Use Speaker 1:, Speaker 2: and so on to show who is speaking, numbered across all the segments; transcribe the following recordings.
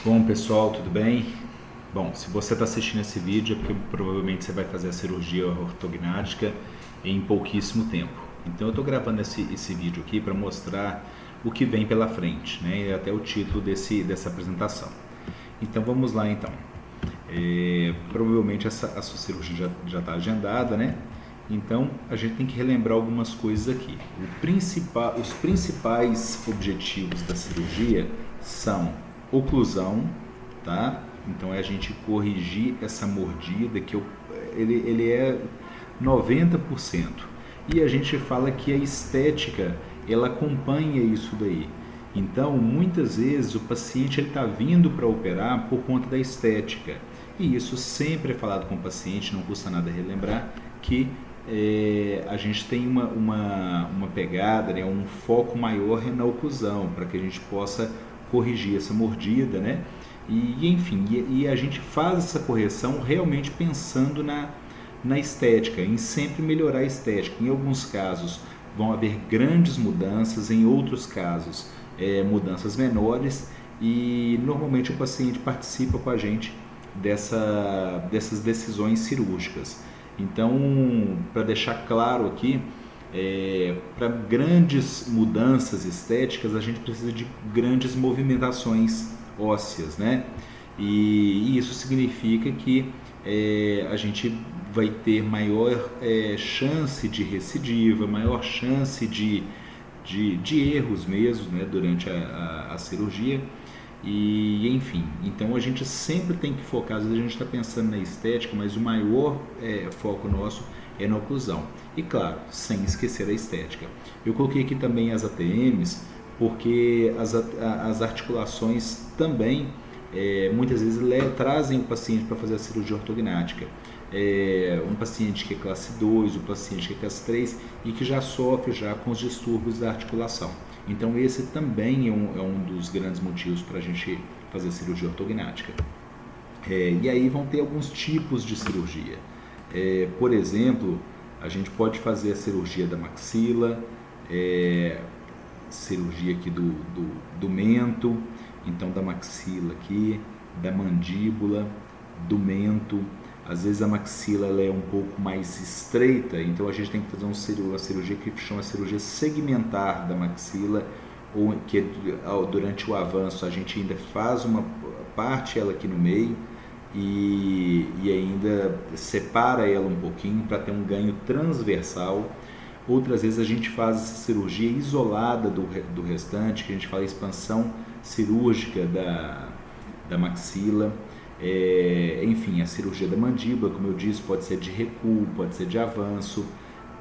Speaker 1: Bom, pessoal, tudo bem? Bom, se você está assistindo esse vídeo é porque provavelmente você vai fazer a cirurgia ortognática em pouquíssimo tempo. Então eu estou gravando esse vídeo aqui para mostrar o que vem pela frente, né? E até o título dessa apresentação. Então vamos lá então. Provavelmente a sua cirurgia já está agendada, né? Então a gente tem que relembrar algumas coisas aqui. Os principais objetivos da cirurgia são oclusão, tá? Então é a gente corrigir essa mordida que ele é 90%. E a gente fala que a estética ela acompanha isso daí. Então muitas vezes o paciente está vindo para operar por conta da estética. E isso sempre é falado com o paciente, não custa nada relembrar que a gente tem uma pegada, né, um foco maior na oclusão, para que a gente possa corrigir essa mordida, né? Enfim, a gente faz essa correção realmente pensando na estética, em sempre melhorar a estética. Em alguns casos vão haver grandes mudanças, em outros casos mudanças menores, e normalmente o paciente participa com a gente dessas decisões cirúrgicas. Então, para deixar claro aqui, para grandes mudanças estéticas a gente precisa de grandes movimentações ósseas, né? E isso significa que a gente vai ter maior chance de recidiva, maior chance de erros mesmo, né, durante a cirurgia. E enfim, então a gente sempre tem que focar, às vezes a gente está pensando na estética, mas o maior foco nosso é na oclusão. E claro, sem esquecer a estética. Eu coloquei aqui também as ATMs, porque as articulações também muitas vezes trazem o paciente para fazer a cirurgia ortognática. Um paciente que é classe 2, um paciente que é classe 3 e que já sofre já com os distúrbios da articulação. Então esse também é um dos grandes motivos para a gente fazer cirurgia ortognática. E aí vão ter alguns tipos de cirurgia. Por exemplo, a gente pode fazer a cirurgia da maxila, cirurgia aqui do mento, então da maxila aqui, da mandíbula, do mento. Às vezes a maxila ela é um pouco mais estreita, então a gente tem que fazer uma cirurgia que chama cirurgia segmentar da maxila, ou que durante o avanço a gente ainda faz uma parte ela aqui no meio e ainda separa ela um pouquinho para ter um ganho transversal. Outras vezes a gente faz essa cirurgia isolada do restante, que a gente fala expansão cirúrgica da maxila. Enfim, a cirurgia da mandíbula, como eu disse, pode ser de recuo, pode ser de avanço,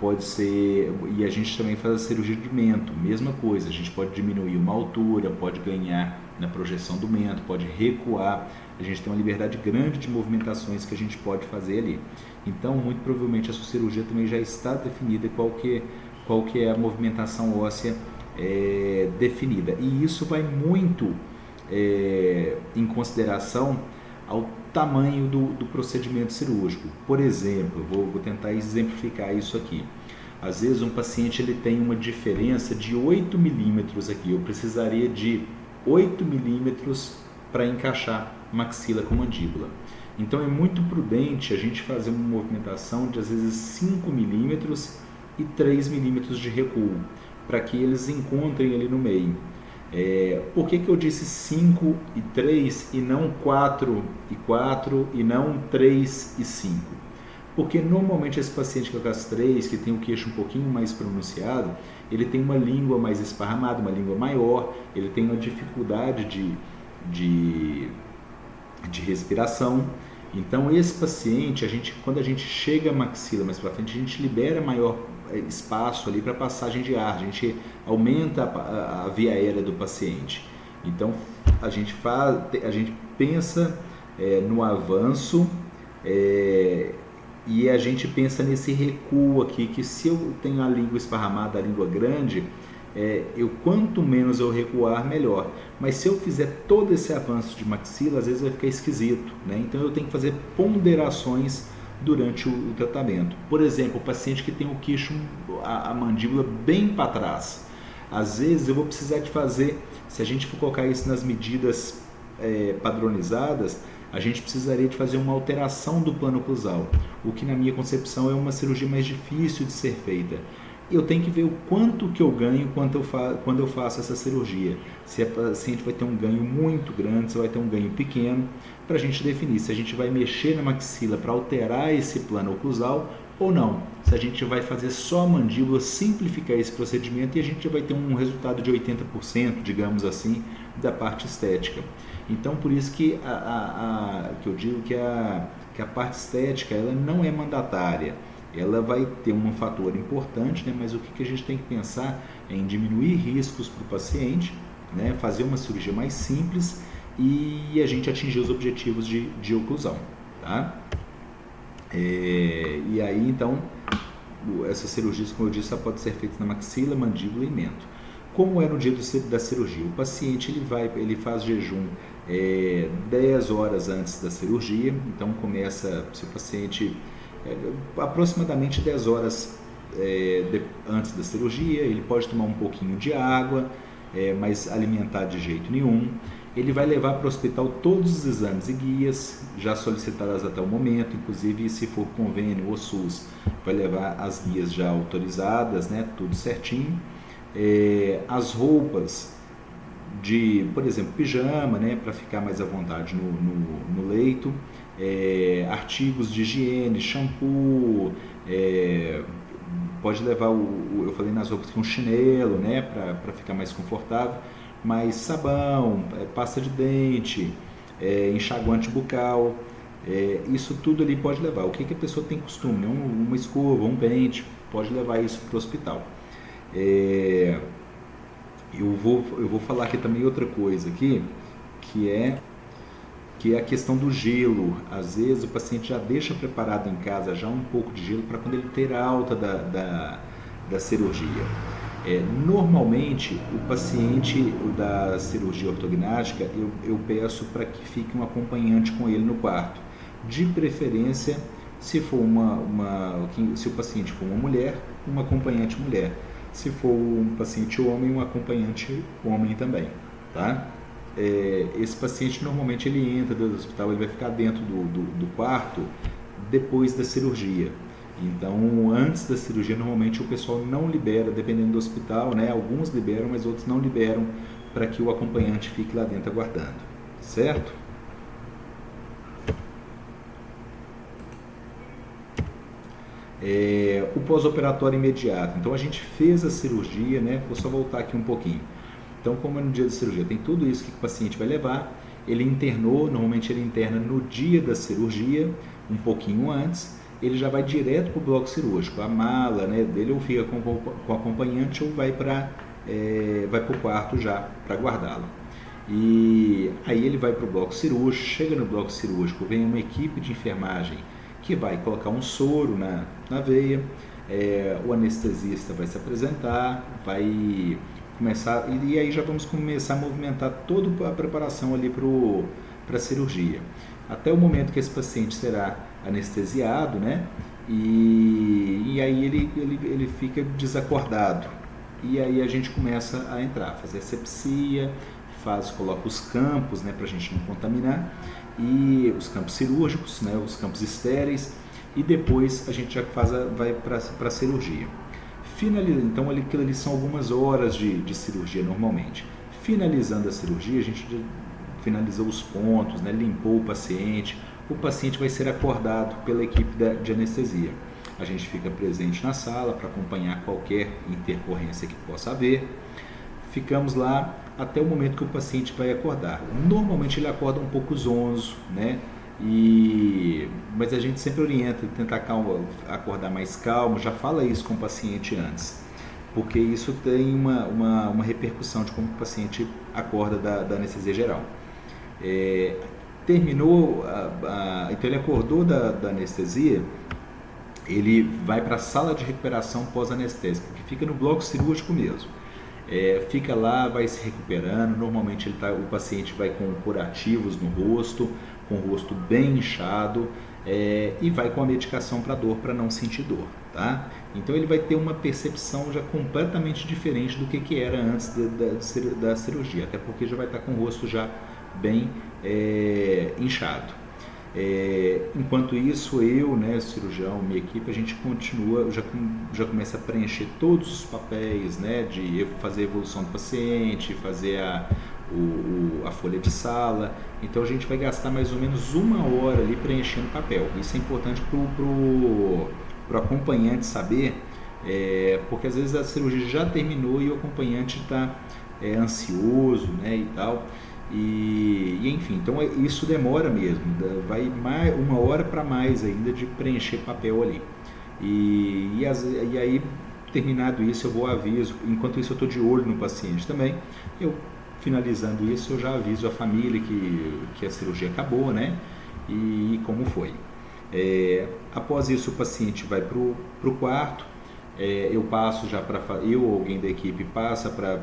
Speaker 1: pode ser, e a gente também faz a cirurgia de mento, mesma coisa, a gente pode diminuir uma altura, pode ganhar na projeção do mento, pode recuar, a gente tem uma liberdade grande de movimentações que a gente pode fazer ali. Então, muito provavelmente a sua cirurgia também já está definida qual que é a movimentação óssea definida, e isso vai muito em consideração ao tamanho do procedimento cirúrgico. Por exemplo, vou tentar exemplificar isso aqui. Às vezes um paciente ele tem uma diferença de 8 milímetros aqui, eu precisaria de 8 milímetros para encaixar maxila com mandíbula. Então é muito prudente a gente fazer uma movimentação de às vezes 5 milímetros e 3 milímetros de recuo, para que eles encontrem ali no meio. Por que eu disse 5 e 3 e não 4 e 4 e não 3 e 5? Porque normalmente esse paciente que é classe 3, que tem o queixo um pouquinho mais pronunciado, ele tem uma língua mais esparramada, uma língua maior, ele tem uma dificuldade de respiração. Então esse paciente, quando a gente chega a maxila mais para frente, a gente libera maior espaço ali para passagem de ar, a gente aumenta a via aérea do paciente. Então a gente pensa no avanço e a gente pensa nesse recuo aqui, que se eu tenho a língua esparramada, a língua grande, quanto menos eu recuar, melhor. Mas se eu fizer todo esse avanço de maxila, às vezes vai ficar esquisito, né? Então eu tenho que fazer ponderações durante o tratamento. Por exemplo, o paciente que tem o queixo, a mandíbula bem para trás. Às vezes eu vou precisar de fazer, se a gente for colocar isso nas medidas padronizadas, a gente precisaria de fazer uma alteração do plano oclusal, o que na minha concepção é uma cirurgia mais difícil de ser feita. Eu tenho que ver o quanto que eu ganho quando eu faço essa cirurgia. Se a paciente vai ter um ganho muito grande, se vai ter um ganho pequeno, para a gente definir se a gente vai mexer na maxila para alterar esse plano oclusal ou não. Se a gente vai fazer só a mandíbula, simplificar esse procedimento e a gente vai ter um resultado de 80%, digamos assim, da parte estética. Então, por isso que eu digo que a parte estética ela não é mandatária. Ela vai ter um fator importante, né? Mas o que a gente tem que pensar é em diminuir riscos para o paciente, né? Fazer uma cirurgia mais simples e a gente atingir os objetivos de oclusão. Tá? E aí, então, essas cirurgias, como eu disse, pode ser feita na maxila, mandíbula e mento. Como é no dia da cirurgia? O paciente ele faz jejum 10 horas antes da cirurgia, então começa, se o paciente aproximadamente 10 horas antes da cirurgia, ele pode tomar um pouquinho de água, mas alimentar de jeito nenhum. Ele vai levar para o hospital todos os exames e guias, já solicitadas até o momento, inclusive se for convênio ou SUS, vai levar as guias já autorizadas, né, tudo certinho. As roupas por exemplo, pijama, né, para ficar mais à vontade no leito, artigos de higiene, shampoo, pode levar, eu falei nas roupas que um chinelo, né, para ficar mais confortável, mas sabão, pasta de dente, enxaguante bucal, isso tudo ali pode levar. O que a pessoa tem costume, né? Uma escova, um pente, pode levar isso para o hospital. Eu vou falar aqui também outra coisa aqui, que é a questão do gelo. Às vezes o paciente já deixa preparado em casa já um pouco de gelo para quando ele ter a alta da cirurgia. Normalmente o paciente da cirurgia ortognática eu peço para que fique um acompanhante com ele no quarto. De preferência, se for se o paciente for uma mulher, uma acompanhante mulher. Se for um paciente homem, um acompanhante homem também, tá? Esse paciente normalmente ele entra do hospital, ele vai ficar dentro do quarto depois da cirurgia. Então, antes da cirurgia, normalmente o pessoal não libera, dependendo do hospital, né? Alguns liberam, mas outros não liberam para que o acompanhante fique lá dentro aguardando, certo? O pós-operatório imediato. Então a gente fez a cirurgia, né? Vou só voltar aqui um pouquinho. Então, como é no dia da cirurgia, tem tudo isso que o paciente vai levar. Ele internou, normalmente ele interna no dia da cirurgia, um pouquinho antes. Ele já vai direto para o bloco cirúrgico. A mala, né, dele ou fica com o acompanhante ou vai para o quarto já para guardá-lo. E aí ele vai para o bloco cirúrgico, chega no bloco cirúrgico, vem uma equipe de enfermagem que vai colocar um soro na veia, o anestesista vai se apresentar, vai começar, e aí já vamos começar a movimentar toda a preparação ali para a cirurgia. Até o momento que esse paciente será anestesiado, né? E aí ele fica desacordado. E aí a gente começa a entrar, fazer asepsia, coloca os campos, né, para a gente não contaminar, e os campos cirúrgicos, né, os campos estéreis, e depois a gente já vai para a cirurgia. Então aquilo ali são algumas horas de cirurgia normalmente. Finalizando a cirurgia, a gente finalizou os pontos, né, limpou o paciente vai ser acordado pela equipe de anestesia. A gente fica presente na sala para acompanhar qualquer intercorrência que possa haver. Ficamos lá até o momento que o paciente vai acordar. Normalmente ele acorda um pouco zonzo, né? Mas a gente sempre orienta, tentar acordar mais calmo, já fala isso com o paciente antes, porque isso tem uma repercussão de como o paciente acorda da anestesia geral. Terminou, então ele acordou da anestesia, ele vai para a sala de recuperação pós-anestésica, que fica no bloco cirúrgico mesmo. Fica lá, vai se recuperando. Normalmente o paciente vai com curativos no rosto, com o rosto bem inchado, e vai com a medicação para dor, para não sentir dor, tá? Então ele vai ter uma percepção já completamente diferente do que era antes da cirurgia, até porque já vai estar com o rosto já bem inchado. Enquanto isso, eu, né, cirurgião, minha equipe, a gente continua, já começa a preencher todos os papéis, né, de fazer a evolução do paciente, fazer a folha de sala. Então a gente vai gastar mais ou menos 1 hora ali preenchendo papel. Isso é importante para o acompanhante saber, porque às vezes a cirurgia já terminou e o acompanhante está ansioso, né, e tal. E enfim, então isso demora mesmo, vai 1 hora para mais ainda de preencher papel ali. E aí, terminado isso, eu vou aviso. Enquanto isso, eu estou de olho no paciente também. Eu, finalizando isso, eu já aviso a família que a cirurgia acabou, né? E como foi. Após isso, o paciente vai para o quarto. Eu passo já eu ou alguém da equipe passa para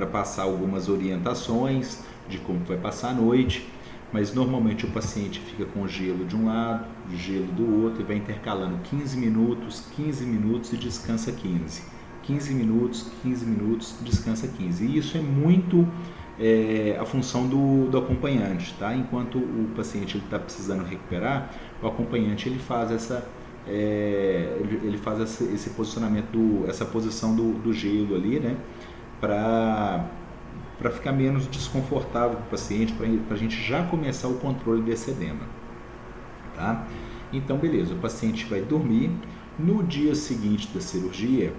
Speaker 1: passar algumas orientações de como vai passar a noite, mas normalmente o paciente fica com gelo de um lado, gelo do outro, e vai intercalando 15 minutos e descansa 15. 15 minutos, descansa 15. E isso é muito a função do acompanhante, tá? Enquanto o paciente está precisando recuperar, o acompanhante ele faz esse posicionamento, essa posição do gelo ali, né? Para ficar menos desconfortável para o paciente, para a gente já começar o controle desse edema. Tá? Então, beleza, o paciente vai dormir. No dia seguinte da cirurgia,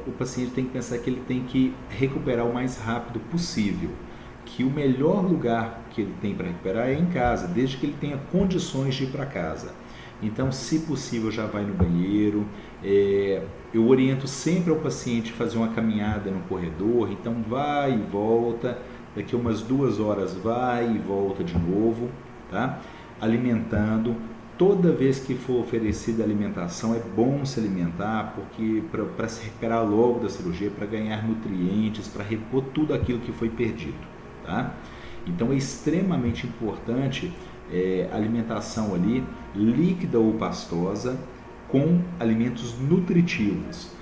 Speaker 1: o paciente tem que pensar que ele tem que recuperar o mais rápido possível, que o melhor lugar que ele tem para recuperar é em casa, desde que ele tenha condições de ir para casa. Então, se possível, já vai no banheiro. Eu oriento sempre ao paciente fazer uma caminhada no corredor, então vai e volta, daqui umas 2 horas vai e volta de novo, tá? Alimentando. Toda vez que for oferecida alimentação, é bom se alimentar, porque para se recuperar logo da cirurgia, para ganhar nutrientes, para repor tudo aquilo que foi perdido, tá? Então é extremamente importante alimentação ali, líquida ou pastosa, com alimentos nutritivos.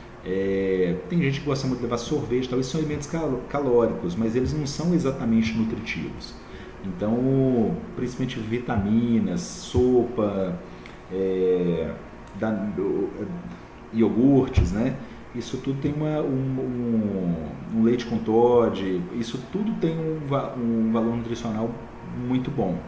Speaker 1: Tem gente que gosta muito de levar sorvete, talvez são alimentos calóricos, mas eles não são exatamente nutritivos. Então, principalmente vitaminas, sopa, iogurtes, né? Isso tudo tem um leite com Toddy, isso tudo tem um valor nutricional muito bom.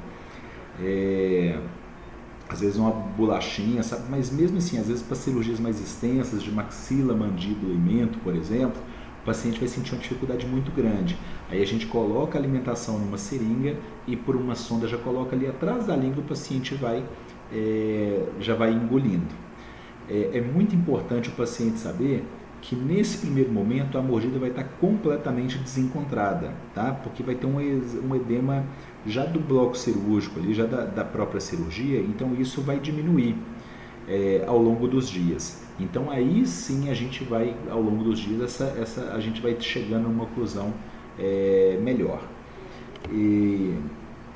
Speaker 1: Às vezes uma bolachinha, sabe? Mas mesmo assim, às vezes para cirurgias mais extensas, de maxila, mandíbula e mento, por exemplo, o paciente vai sentir uma dificuldade muito grande. Aí a gente coloca a alimentação numa seringa e por uma sonda já coloca ali atrás da língua, o paciente já vai engolindo. É muito importante o paciente saber que nesse primeiro momento a mordida vai estar completamente desencontrada, tá? Porque vai ter um edema já do bloco cirúrgico ali, já da própria cirurgia, então isso vai diminuir ao longo dos dias. Então aí sim a gente vai, ao longo dos dias, a gente vai chegando a uma oclusão melhor.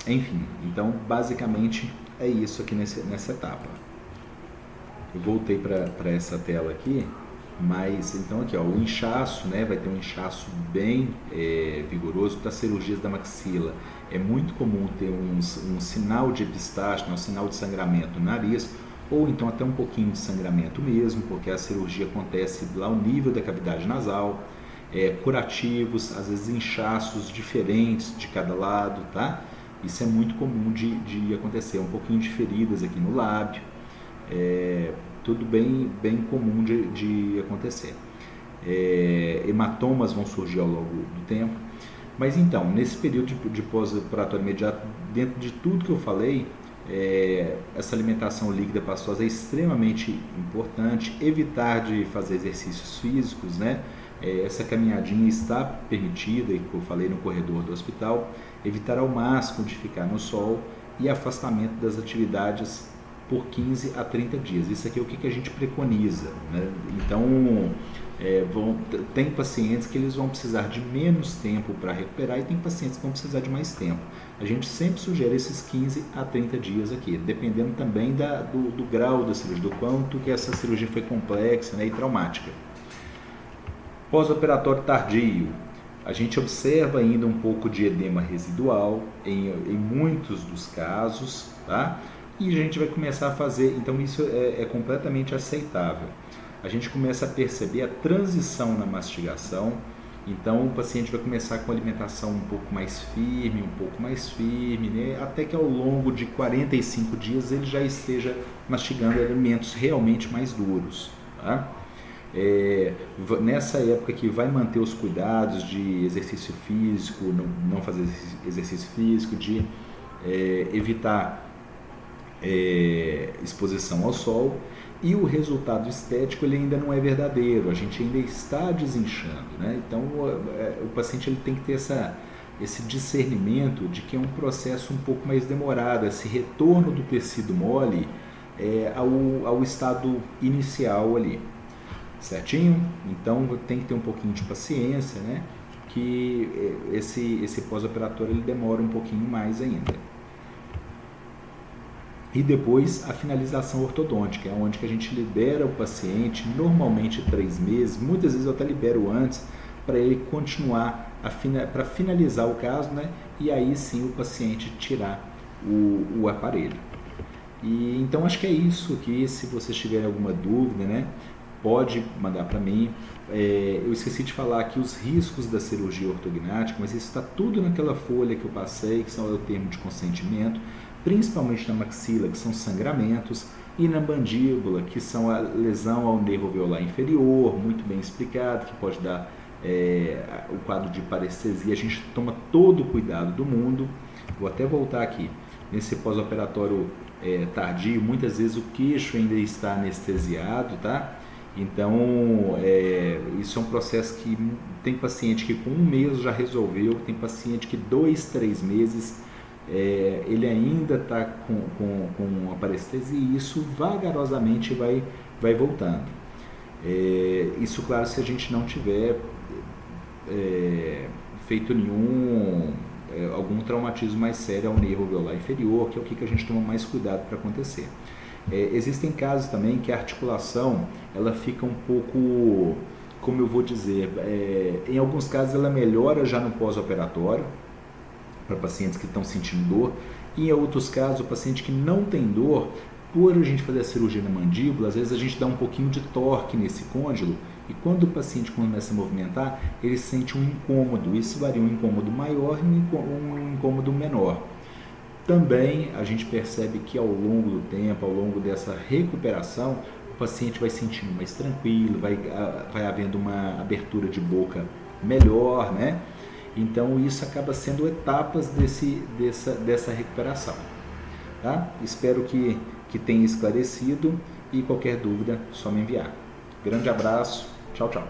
Speaker 1: Enfim, então basicamente é isso aqui nessa etapa. Eu voltei para essa tela aqui, mas então aqui ó, o inchaço, né, vai ter um inchaço bem vigoroso para cirurgias da maxila. É muito comum ter um sinal de epistaxe, um sinal de sangramento no nariz, ou então até um pouquinho de sangramento mesmo, porque a cirurgia acontece lá ao nível da cavidade nasal. Curativos, às vezes inchaços diferentes de cada lado, tá? Isso é muito comum de acontecer, um pouquinho de feridas aqui no lábio, tudo bem comum de acontecer. Hematomas vão surgir ao longo do tempo. Mas então, nesse período de pós-operatório imediato, dentro de tudo que eu falei, essa alimentação líquida pastosa é extremamente importante. Evitar de fazer exercícios físicos, né? Essa caminhadinha está permitida, e eu falei no corredor do hospital. Evitar ao máximo de ficar no sol e afastamento das atividades por 15 a 30 dias. Isso aqui é o que a gente preconiza, né? Então, tem pacientes que eles vão precisar de menos tempo para recuperar e tem pacientes que vão precisar de mais tempo. A gente sempre sugere esses 15 a 30 dias aqui, dependendo também do grau da cirurgia, do quanto que essa cirurgia foi complexa, né, e traumática. Pós-operatório tardio. A gente observa ainda um pouco de edema residual em muitos dos casos, tá? E a gente vai começar a fazer, então isso é completamente aceitável. A gente começa a perceber a transição na mastigação, então o paciente vai começar com a alimentação um pouco mais firme, né? Até que ao longo de 45 dias ele já esteja mastigando alimentos realmente mais duros, tá? Nessa época que vai manter os cuidados de exercício físico, não fazer exercício físico, de evitar exposição ao sol, e o resultado estético ele ainda não é verdadeiro, a gente ainda está desinchando, né? Então o paciente ele tem que ter esse discernimento de que é um processo um pouco mais demorado, esse retorno do tecido mole ao estado inicial ali. Certinho? Então tem que ter um pouquinho de paciência, né? Que esse pós-operatório ele demora um pouquinho mais ainda. E depois a finalização ortodôntica, é onde que a gente libera o paciente, normalmente 3 meses, muitas vezes eu até libero antes, para ele continuar, para finalizar o caso, né? E aí sim o paciente tirar o aparelho. E então acho que é isso aqui, se vocês tiverem alguma dúvida, né? Pode mandar para mim. Eu esqueci de falar aqui os riscos da cirurgia ortognática, mas isso está tudo naquela folha que eu passei, que são o termo de consentimento, principalmente na maxila, que são sangramentos, e na mandíbula, que são a lesão ao nervo alveolar inferior, muito bem explicado, que pode dar o quadro de parestesia. A gente toma todo o cuidado do mundo. Vou até voltar aqui. Nesse pós-operatório tardio, muitas vezes o queixo ainda está anestesiado, tá? Então, isso é um processo que tem paciente que com 1 mês já resolveu, tem paciente que 2, 3 meses ele ainda está com a parestesia, e isso vagarosamente vai voltando. Isso, claro, se a gente não tiver feito algum traumatismo mais sério ao nervo alveolar inferior, que é o que a gente toma mais cuidado para acontecer. Existem casos também que a articulação ela fica um pouco, como eu vou dizer, em alguns casos ela melhora já no pós-operatório, para pacientes que estão sentindo dor, e em outros casos o paciente que não tem dor, por a gente fazer a cirurgia na mandíbula, às vezes a gente dá um pouquinho de torque nesse côndilo, e quando o paciente começa a movimentar, ele sente um incômodo. Isso varia, um incômodo maior e um incômodo menor. Também a gente percebe que ao longo do tempo, ao longo dessa recuperação, o paciente vai sentindo mais tranquilo, vai havendo uma abertura de boca melhor, né? Então isso acaba sendo etapas dessa recuperação. Tá? Espero que tenha esclarecido, e qualquer dúvida só me enviar. Grande abraço, tchau, tchau.